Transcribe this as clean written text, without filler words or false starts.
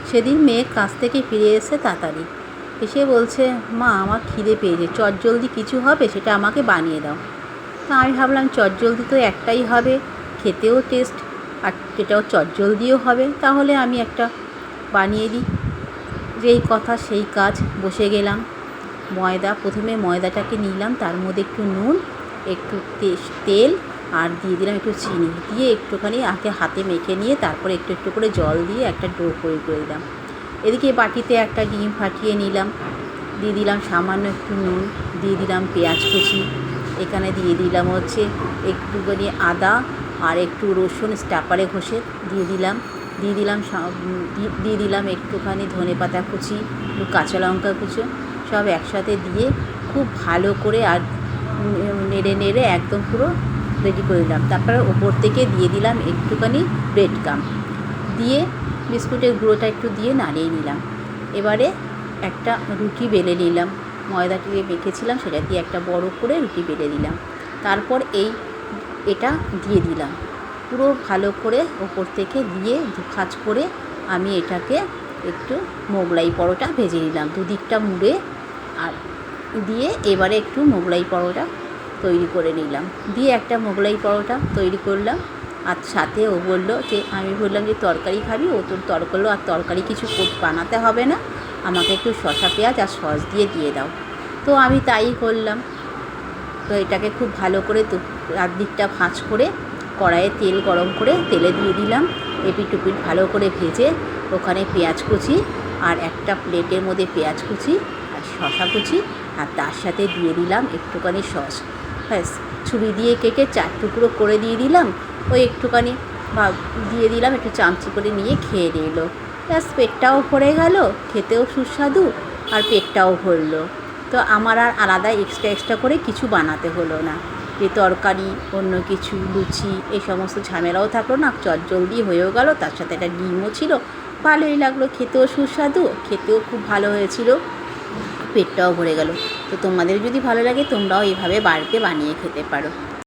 সেদিন মেয়ে কাজ থেকে ফিরে এসে তাড়াতাড়ি এসে বলছে, মা আমার খিদে পেয়েছে, চটজলদি কিছু হবে সেটা আমাকে বানিয়ে দাও। তা আমি ভাবলাম চটজলদি তো একটাই হবে, খেতেও টেস্ট আর সেটাও চটজলদিও হবে, তাহলে আমি একটা বানিয়ে দিই। যেই কথা সেই কাজ, বসে গেলাম। প্রথমে ময়দাটাকে নিলাম, তার মধ্যে একটু নুন, একটু তেল আর দিয়ে দিলাম একটু চিনি, দিয়ে একটুখানি আগে হাতে মেখে নিয়ে তারপরে একটু একটু করে জল দিয়ে একটা ডো করে দিলাম। এদিকে বাটিতে একটা ডিম ফাটিয়ে নিলাম, দিয়ে দিলাম সামান্য একটু নুন, দিয়ে দিলাম পেঁয়াজ কুচি, এখানে দিয়ে দিলাম একটুখানি আদা আর একটু রসুন স্টাপারে ঘষে দিয়ে দিলাম একটুখানি ধনেপাতা কুচি, একটু কাঁচা লঙ্কা কুচি, সব একসাথে দিয়ে খুব ভালো করে আর নেড়ে একদম পুরো রেডি করে দিলাম। তারপরে ওপর থেকে দিয়ে দিলাম একটুখানি ব্রেড ক্রাম্ব, দিয়ে বিস্কুটের গুঁড়োটা একটু দিয়ে নাড়িয়ে নিলাম। এবারে একটা রুটি বেলে নিলাম, ময়দাটিকে মেখেছিলাম সেটা দিয়ে একটা বড় করে রুটি বেলে দিলাম। তারপর এটা দিয়ে দিলাম পুরো ভালো করে ওপর থেকে দিয়ে দুখাজ করে আমি এটাকে একটু মোগলাই পরোটা ভেজে নিলাম, দুদিকটা মুড়ে আর দিয়ে এবারে একটু মোগলাই পরোটা তৈরি করে নিলাম, দিয়ে একটা মোগলাই পরোটা তৈরি করলাম। আর সাথে ও বললো যে, আমি বললাম যে তরকারি খাবি, ও তোর করলো আর তরকারি কিছু বানাতে হবে না, আমাকে একটু শসা পেঁয়াজ আর সস দিয়ে দাও। তো আমি তাই করলাম। তো এটাকে খুব ভালো করে দিকটা ভাঁজ করে কড়াইয়ে তেল গরম করে তেলে দিয়ে দিলাম, এপিট ওপিট ভালো করে ভেজে ওখানে পেঁয়াজ কুচি আর একটা প্লেটের মধ্যে পেঁয়াজ কুচি আর শসা কুচি আর তার সাথে দিয়ে দিলাম একটুখানি সস, ব্যাস ছুরি দিয়ে কেটে 4 টুকরো করে দিয়ে দিলাম, ওই একটুখানি দিয়ে দিলাম, একটু চামচি করে নিয়ে খেয়ে নিল। ব্যাস পেটটাও ভরে গেল, খেতেও সুস্বাদু আর পেটটাও ভরলো। তো আমার আর আলাদা এক্সট্রা করে কিছু বানাতে হলো না, যে তরকারি অন্য কিছু লুচি এই সমস্ত ঝামেলাও থাকলো না, চটজলদি হয়েও গেল, তার সাথে একটা ডিমও ছিল, ভালোই লাগলো, খেতেও সুস্বাদু, খেতেও খুব ভালো হয়েছিল, পেটটাও ভরে গেল। তো তোমাদের যদি ভালো লাগে তোমরাও এইভাবে বাড়িতে বানিয়ে খেতে পারো।